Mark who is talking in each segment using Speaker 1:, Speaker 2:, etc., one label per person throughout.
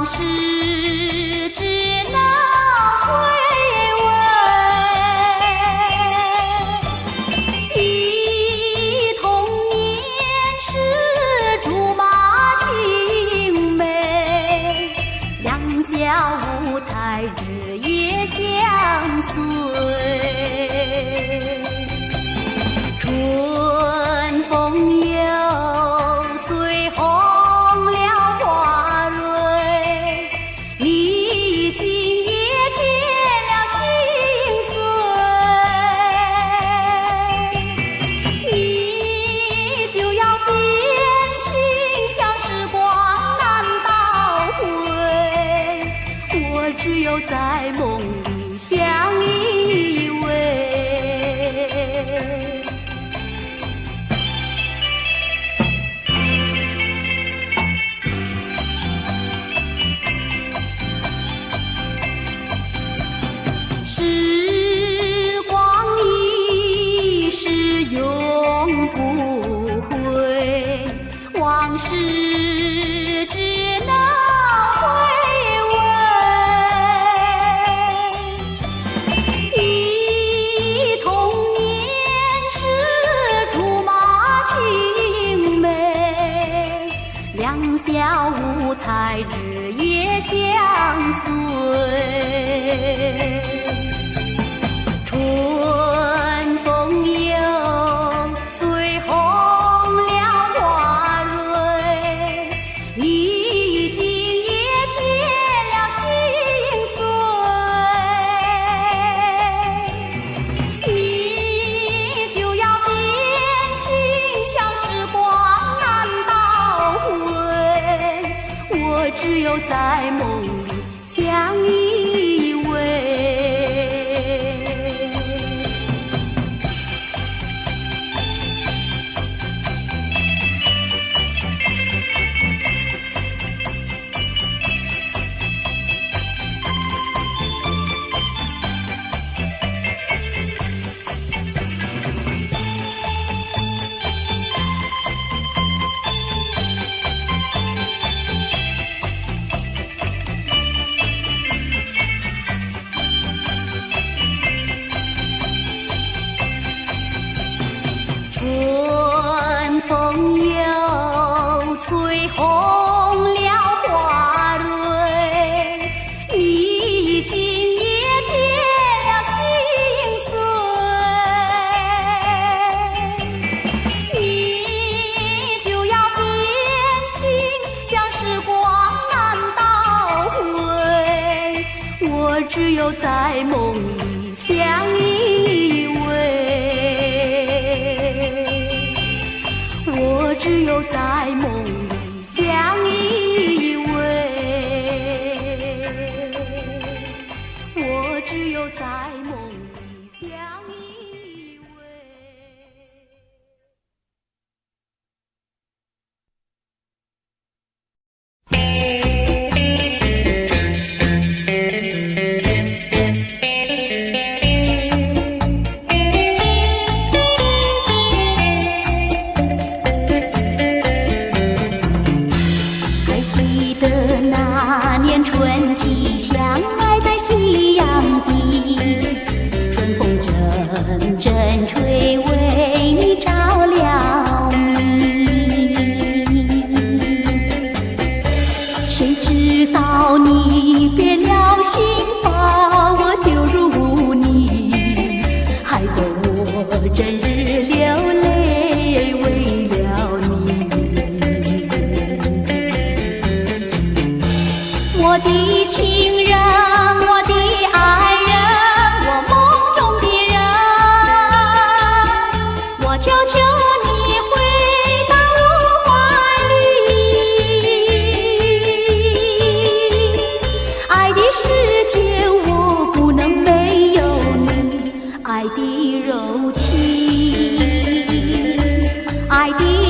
Speaker 1: 事只能回味，忆童年时竹马青梅，两小无猜日夜相随。春风又吹红了花蕊，你今也添了心碎。你就要变心，像时光难倒回，我只有在梦里相依偎。时光一逝永不回，往事只能回味，忆童年时竹马青梅，两小无猜日夜相随。春风又吹红了花蕊，你今也添了心碎。你就要变心，像时光难倒回，我只有在梦里相依偎。春风又吹红了花蕊，你今也添了心碎。你就要变心，像时光难倒回，我只有在梦里相依偎。我只有在梦里相依偎，我只有在梦里相依偎。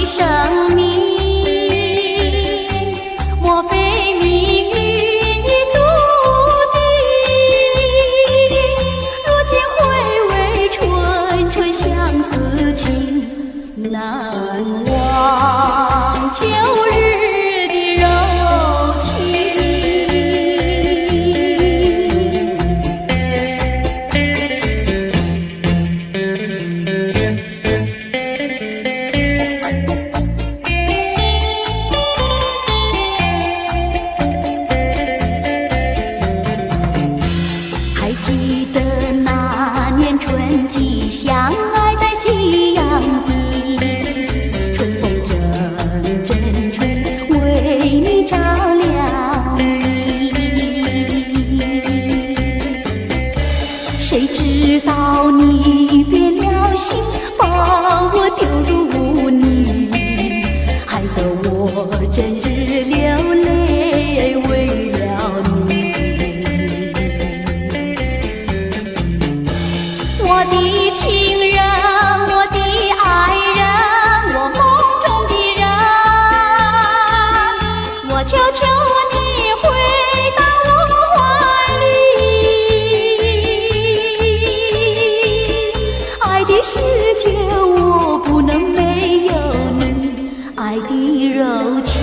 Speaker 2: 生命，莫非命运已注
Speaker 1: 求求你回到我怀里，爱的世界我不能没有你，爱的柔情，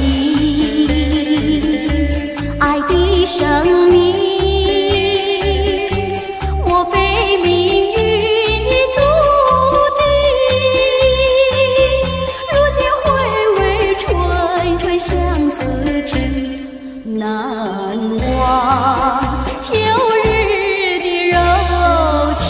Speaker 1: 爱的生命，莫非命运已注定？如今回味纯纯相思情，难忘秋日的柔情。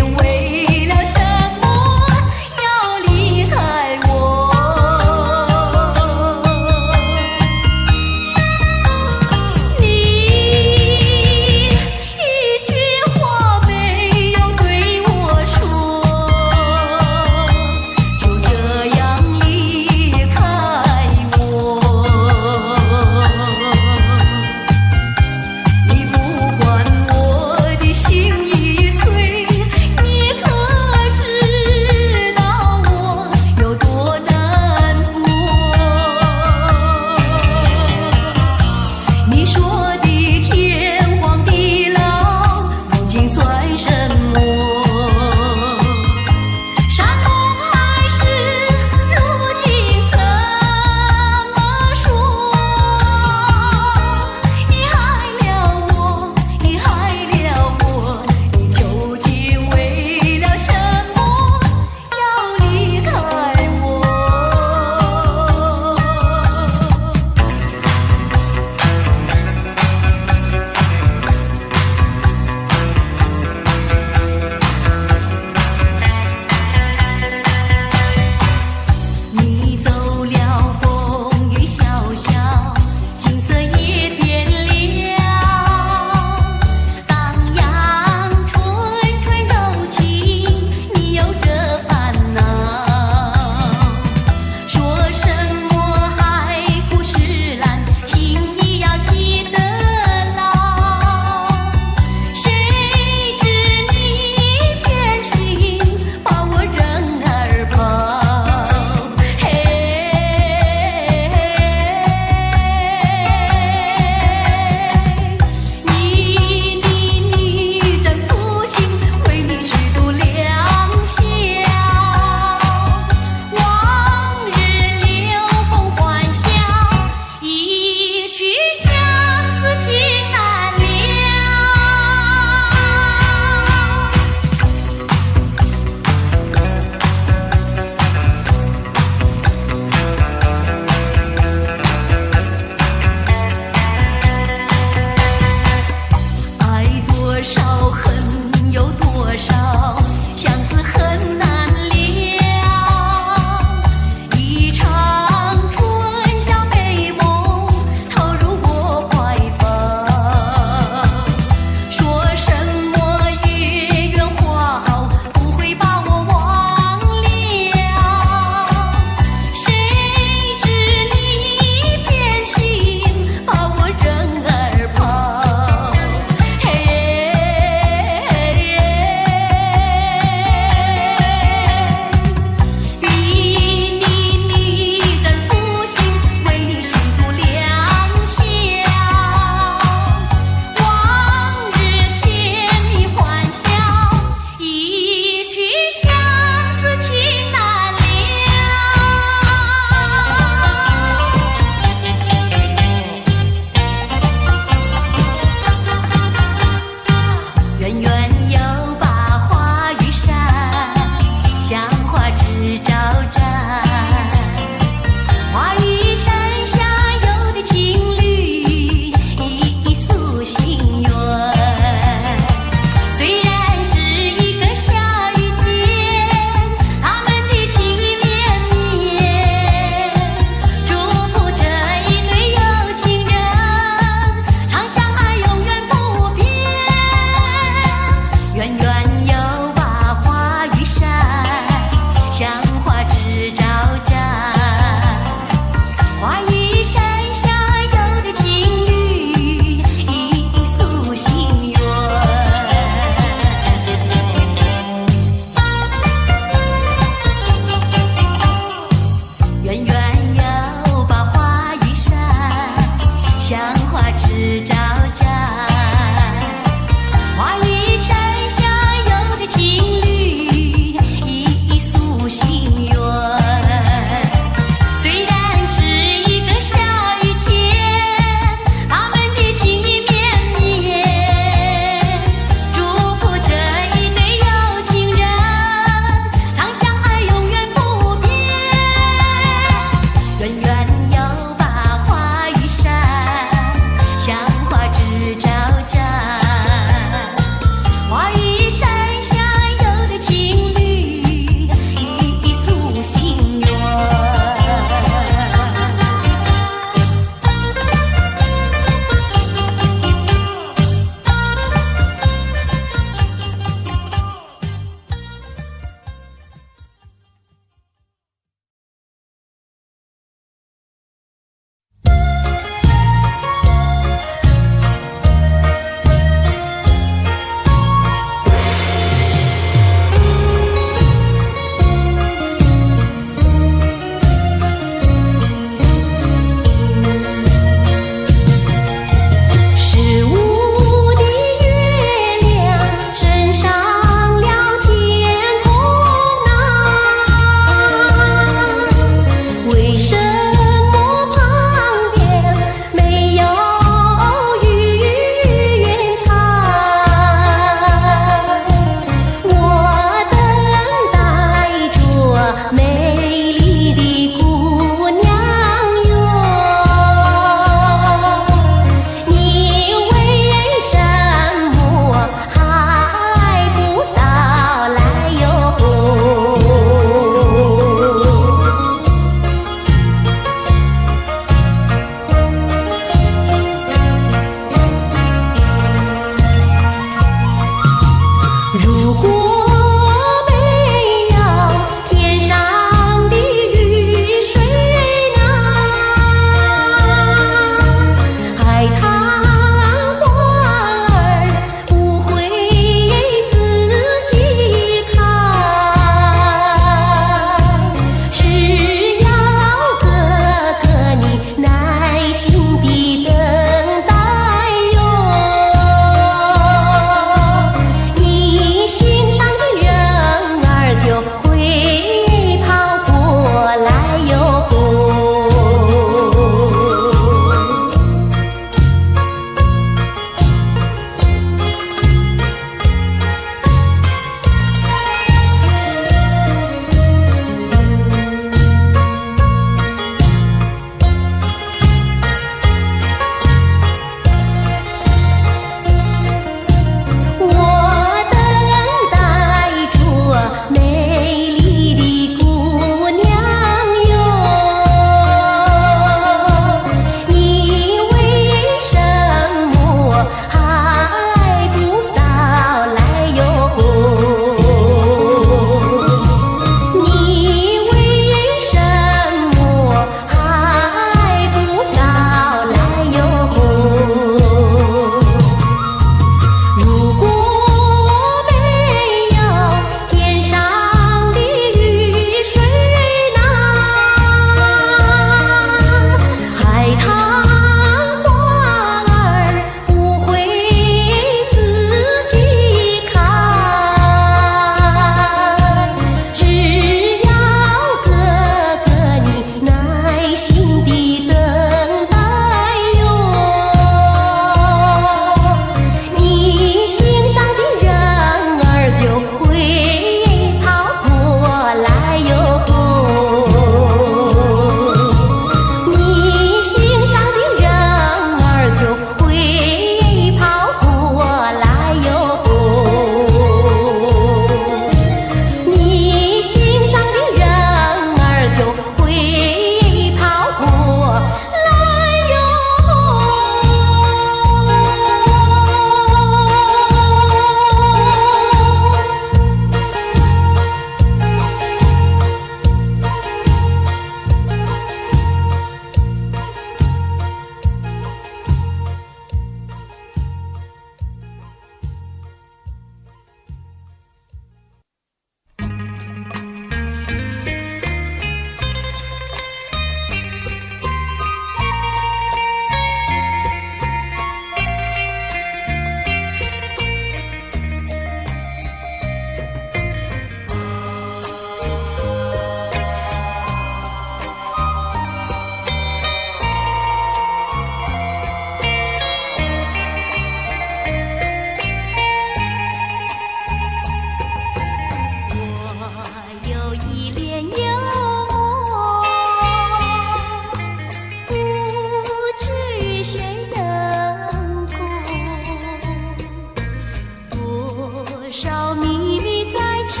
Speaker 1: 少秘密在其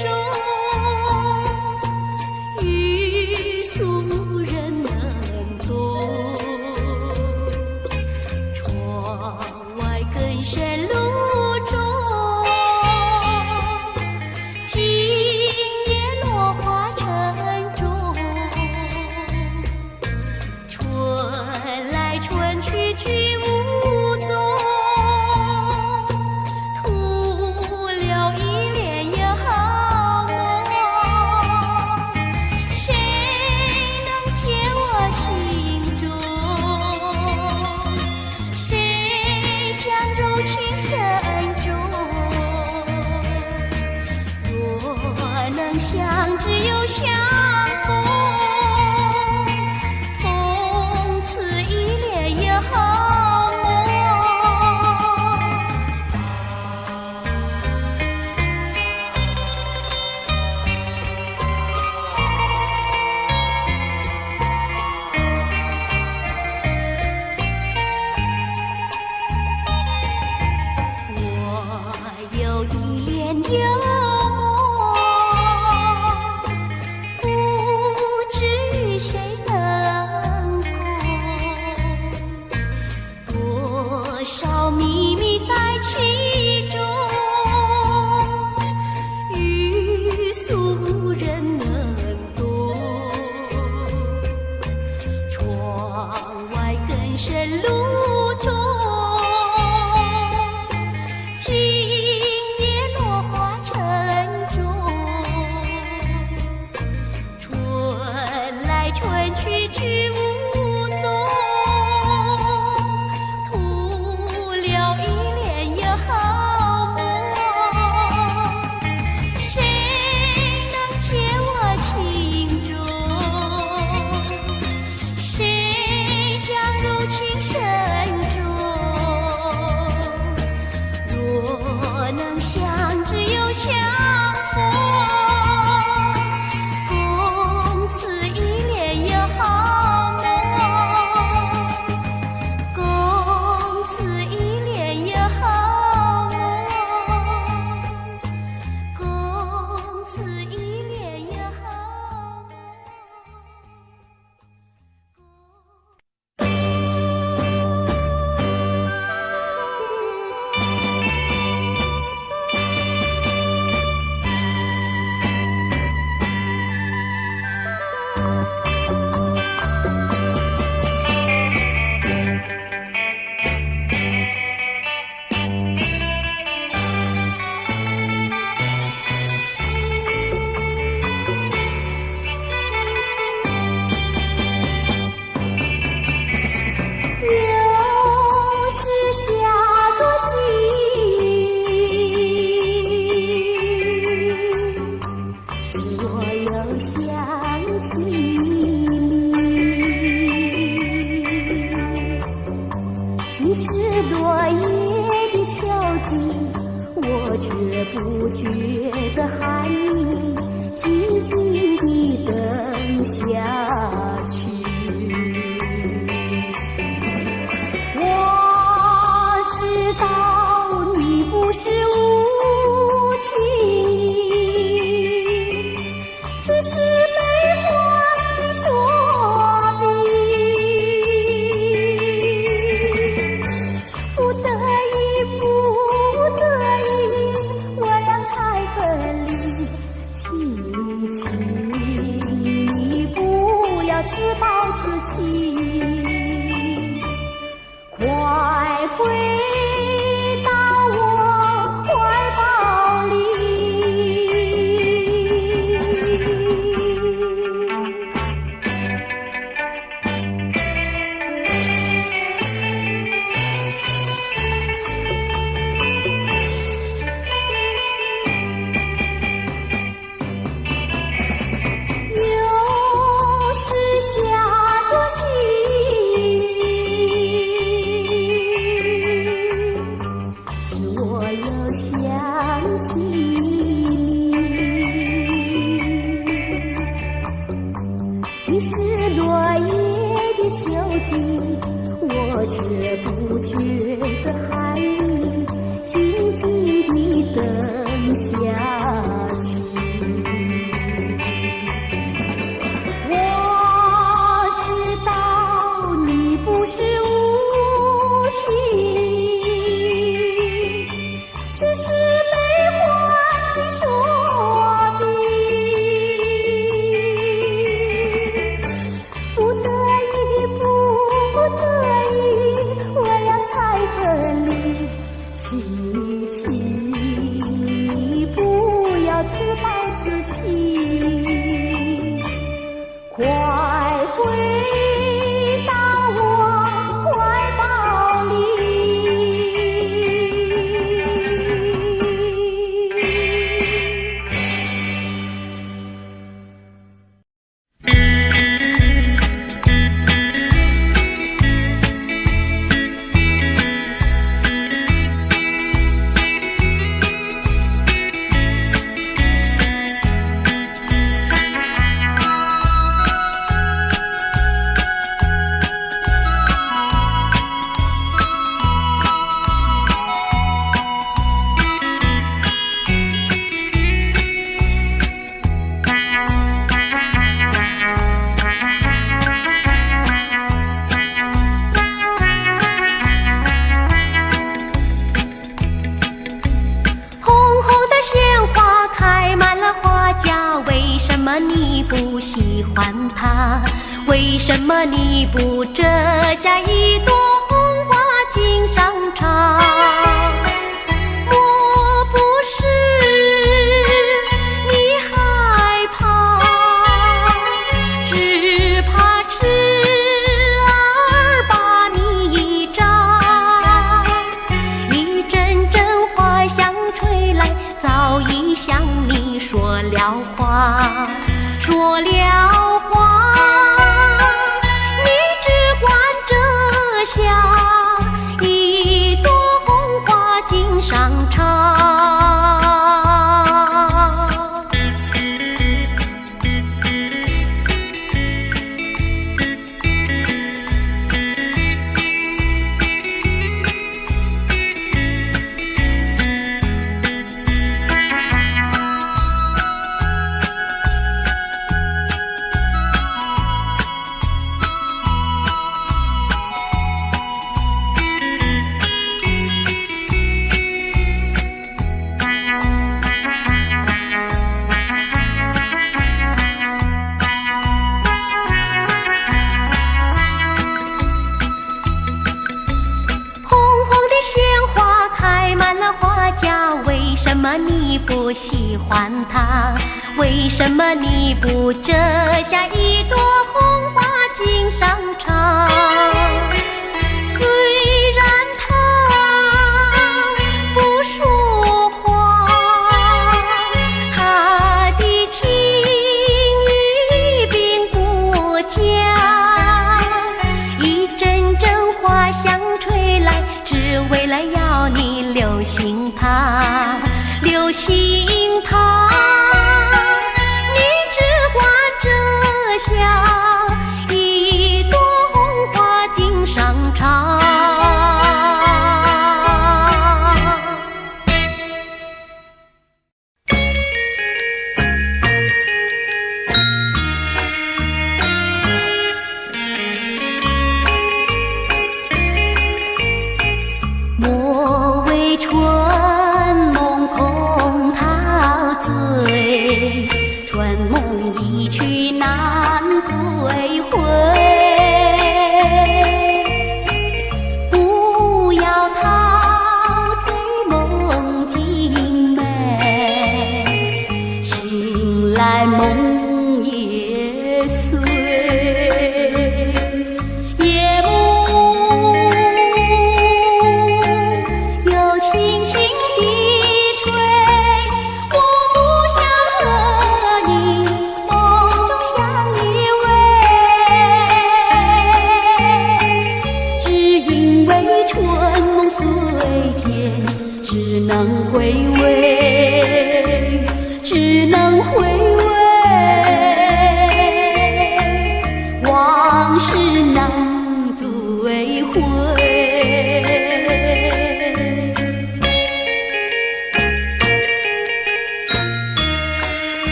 Speaker 1: 中，欲俗人能懂。窗外更深路中，今夜落花沉重。春来春去去无踪，徒留一帘烟好梦。谁能解我情衷？谁将柔情深重？若能相知又相逢，从此一帘烟好梦。我有一帘幽梦，不知与谁能共，多少秘密在其中，欲俗人能懂。窗外更深路中，今夜落花沉重。春来春去去无踪，徒留一帘烟好梦。谁能解我情衷？谁将柔情深重？若能相知又相逢，共此一帘烟好梦。共此一帘烟好梦。共此一帘烟好又是下作细雨，我又想起你是落叶的敲击，我却不觉得寒意，静静地等下去。我知道你不是无情，只是悲欢之所逼。不得已，我俩才分离。下去。我知道你不是无情，只是悲欢尽所逼。不得已，不得已，我俩才分离。请你不要自暴自弃，快回到我怀抱里。你不喜欢它？为什么你不折下一朵红花锦上插？莫不是你害怕，只怕痴儿把你扎。一阵阵花香吹来，早已向你说了话。说了话，你只管折下一朵红花锦上插。为什么你不喜欢它？为什么你不折下一朵红花锦上插？虽然它不说话，它的情意并不假。一阵阵花香吹来，只为了要你留心它，留心它，你只管折下一朵红花锦上插。莫为春梦空谈，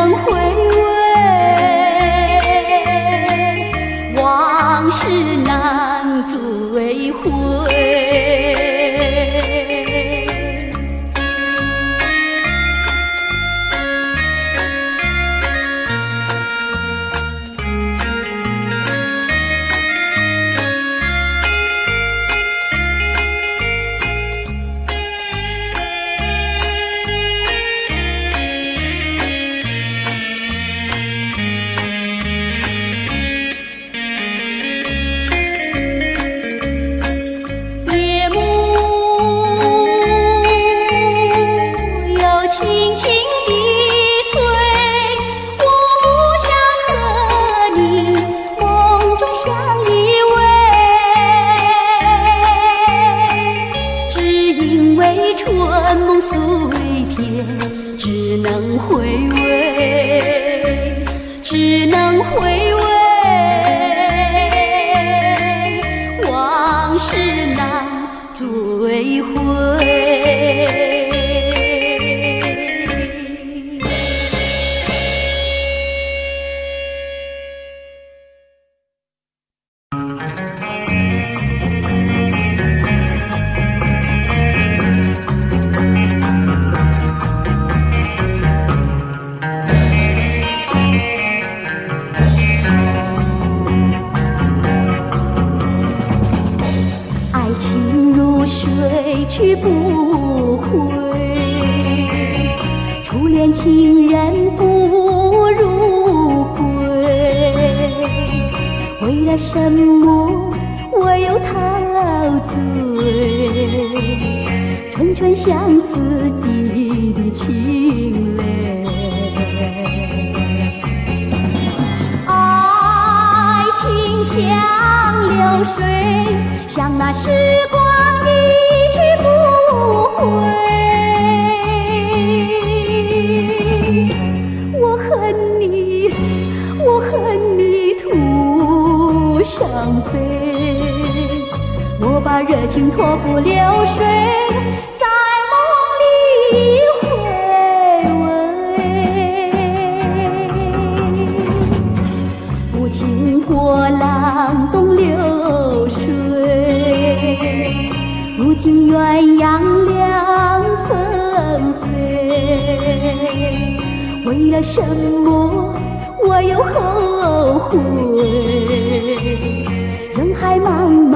Speaker 1: 能回味，往事难追回。只能回味，只能回味，往事难追回。去不回，初恋情人不如归。为了什么我又陶醉？纯纯相思滴滴情泪，爱情像流水，像那时光一去不回。我恨你，我恨你徒伤悲。我把热情托付流水，在梦里回味。不经波浪东流水，不经鸳鸯两纷飞。为了什么我又后悔？人海茫茫，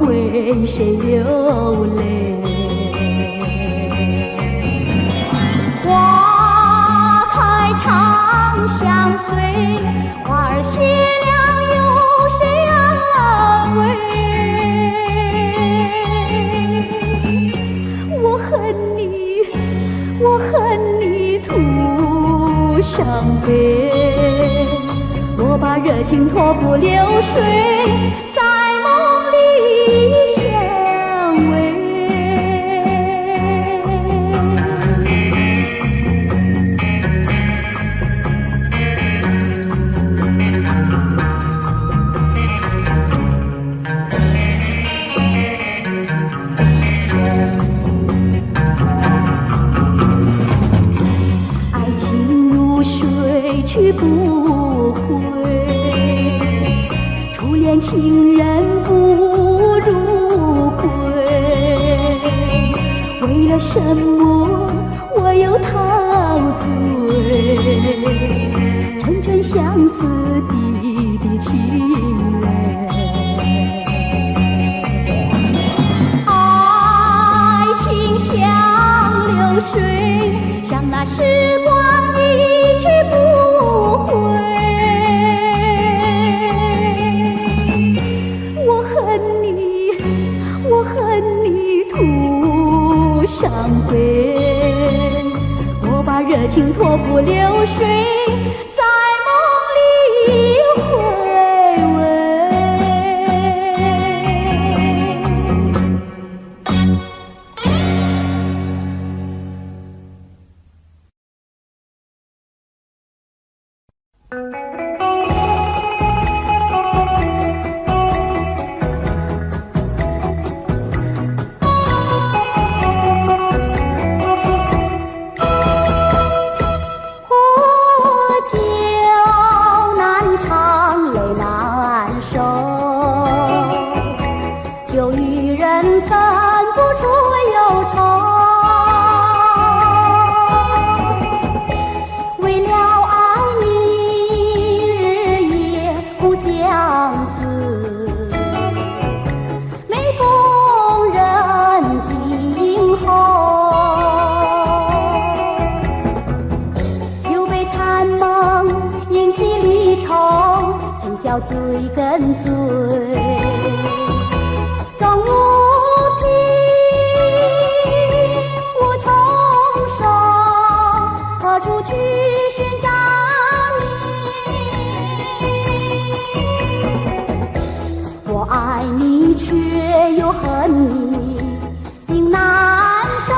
Speaker 1: 为谁流泪？花开长相随，花儿谢了有谁安慰？我恨你，我恨你徒伤悲。我把热情托付流水，在梦里相偎。爱情如水去不回，初恋情人不如归。为了什么我又陶醉？纯纯相思滴滴情泪。爱情像流水，像那时光一去不回。我恨你，我恨你徒伤悲。要追跟追。张无凭无从手，何处去寻找你？我爱你却又恨你，心难受。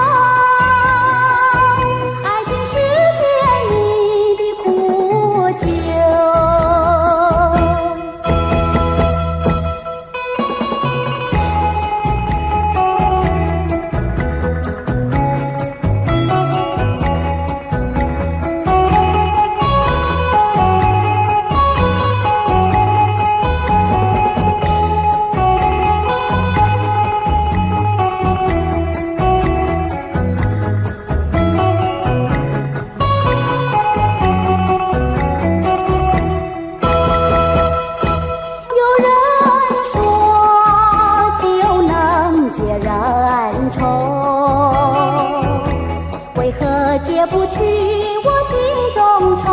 Speaker 1: 解不去我心中愁，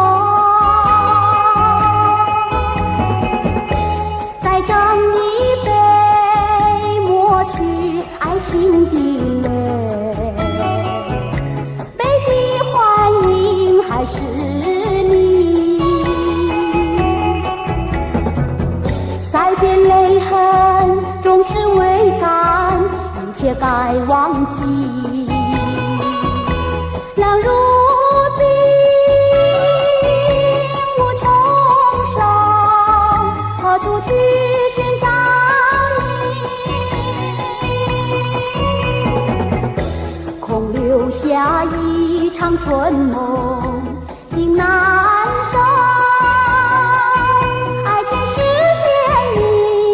Speaker 1: 再斟一杯，抹去爱情的泪，悲的幻影还是你。再别泪痕终是未干，一切该忘记。两如冰，无从手，何处去寻找你？空留下一场春梦，心难收。爱情是甜蜜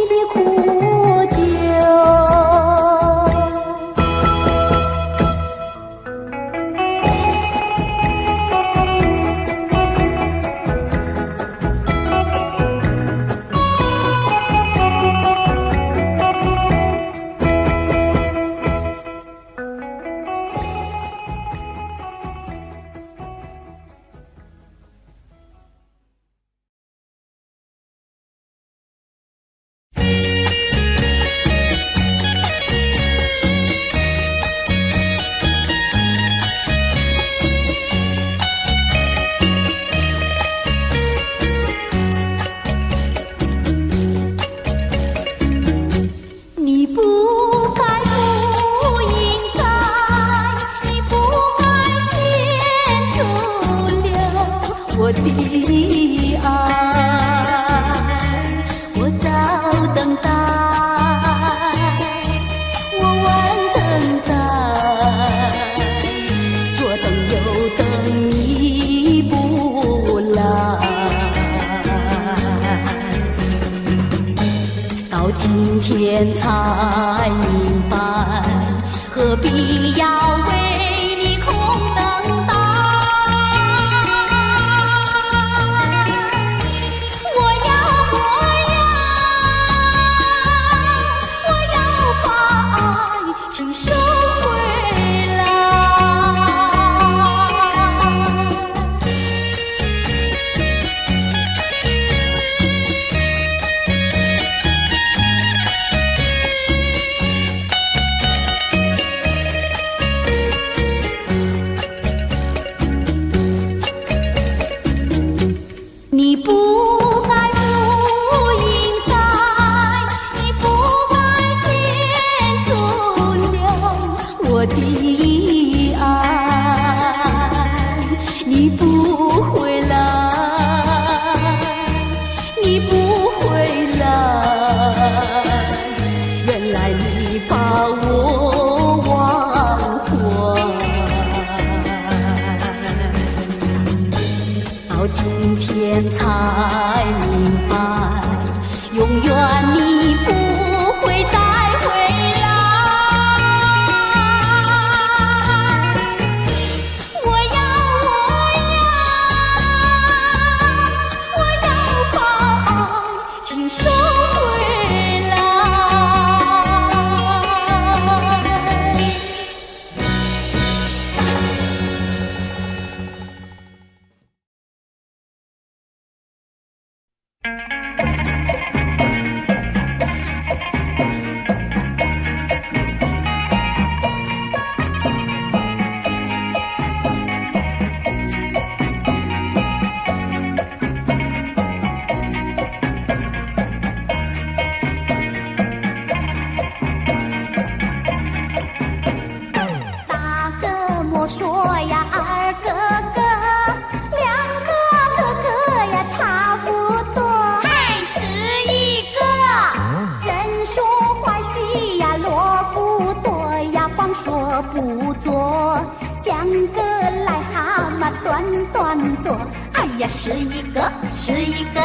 Speaker 1: 的苦酒。我的爱，我早等待，我晚等待，左等右等你不来，到今天才明白，何必要为你空等待。你不该，不应该，你不该天阻留我的爱，你不回来，你不回来，原来你把我忘怀。到今天才明白，永远你不会再回来。我要把爱情收回来。端端坐，哎呀，是一个是一个。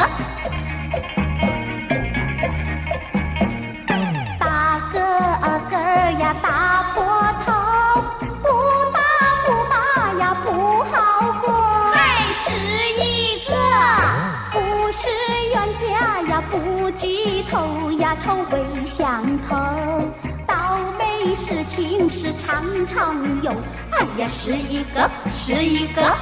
Speaker 1: 大个个儿呀大坡头，不打不骂呀不好过，还是一个不是冤家呀不聚头呀臭味相投，倒霉事情是常常有，哎呀，是一个是一个。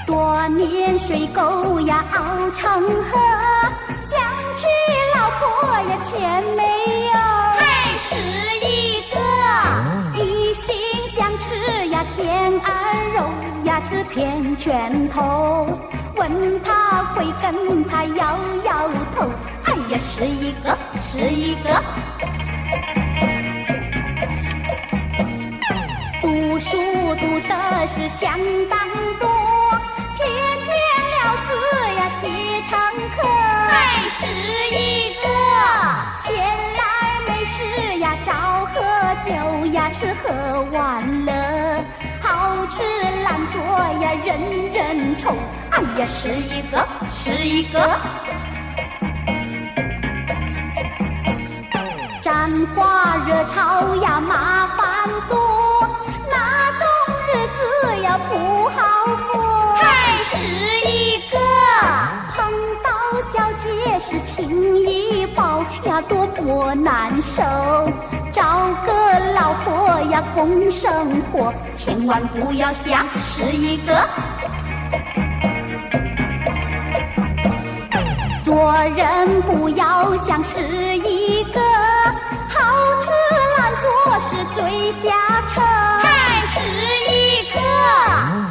Speaker 1: 多年水沟呀熬成河，想娶老婆呀钱没有，还是一个一心想吃呀天鹅肉呀吃片拳头，问他会跟他摇摇头，哎呀，是一个是一个。读书读的是相当多，偏偏了字呀写成课，还是一个闲来没事呀找喝酒呀吃喝玩乐，好吃懒做呀人人愁，哎呀，是一个是一个。沾花惹草呀麻烦多，那种日子呀不好过，还是一个碰到小姐是情一包呀多么难受，找个老婆呀共生活，千万不要想是一个。做人不要想是一个，好吃懒做是最下策，还是一个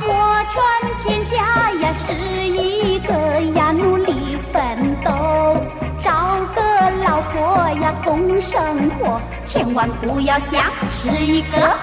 Speaker 1: 我传天下呀是一个呀努力奋斗，找个老婆呀共生活，千万不要想是一个。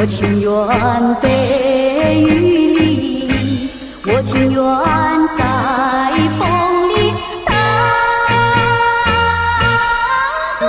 Speaker 1: 我情愿被雨淋，我情愿在风里当作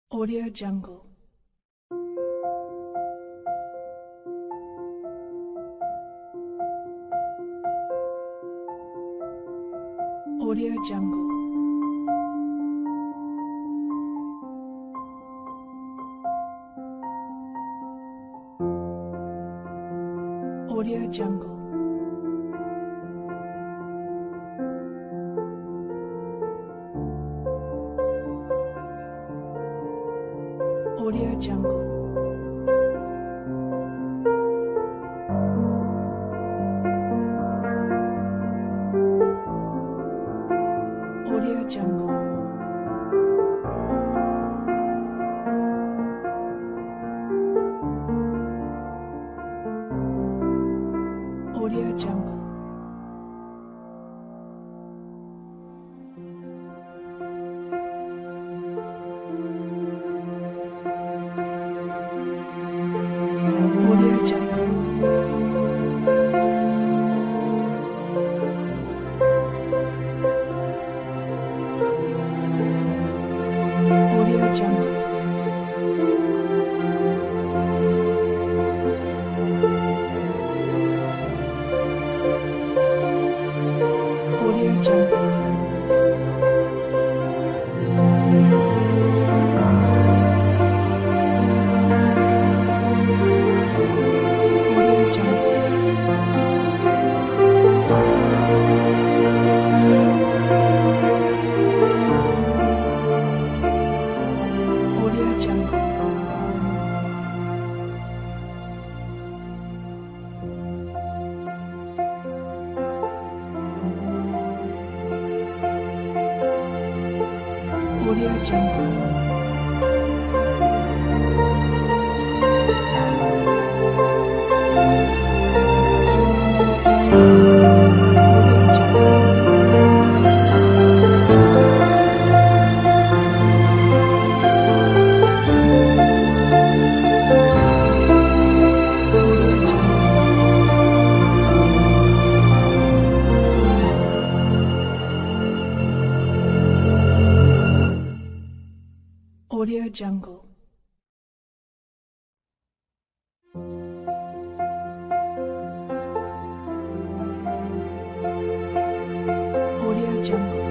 Speaker 2: Audio Jungle. Audio Jungle. Audio Jungle. Audio Jungle. Audio Jungle. Audio Jungle. Audio Jungle. Audio Jungle. Audio Jungle. Audio Jungle. Audio Jungle.